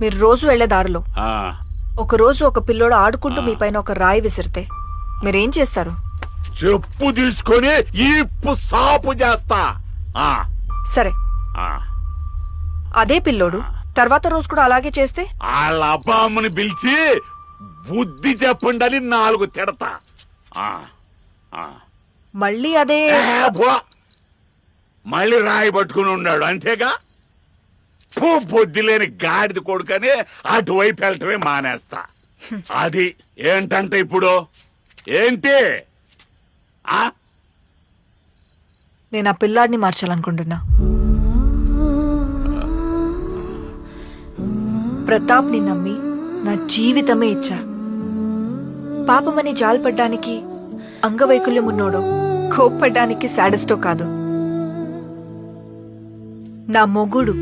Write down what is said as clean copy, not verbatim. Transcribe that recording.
మీరు రోజు వెళ్లే దారిలో ఆ, ఒక రోజు ఒక పిల్లోడు ఆడుకుంటూ మీ పైన ఒక రాయి విసిరితే మీరేం చేస్తారు? చెప్పు తీసుకొని ఇప్పు సాపు చేస్తా. ఆ, సరే, ఆ. అదే పిల్లోడు తర్వాత రోజు కూడా అలాగే చేస్తే? వాళ్ళ అబ్బామ్మని పిలిచి బుద్ధి చెప్పండి 4 తిడతా. ఆ, ఆ. మళ్ళీ అదే. పో. మళ్ళీ రాయి పట్టుకుని ఉన్నాడు అంతేగా. బుద్ధి లేని గాడిద కొడుకని అటువైపు వెళ్ళటమే మానేస్తా. అది ఏంటంటే ఇప్పుడు ఏంటి? ఆ నేను ఆ పిల్లాడిని మార్చాలనుకుంటున్నా. ప్రతాప్ని నమ్మి నా జీవితమే ఇచ్చా. పాపమని జాలిపడ్డానికి అంగవైకల్యం ఉన్నోడో, కోప్పడ్డానికి శాడిస్టో కాదు. నా మొగుడు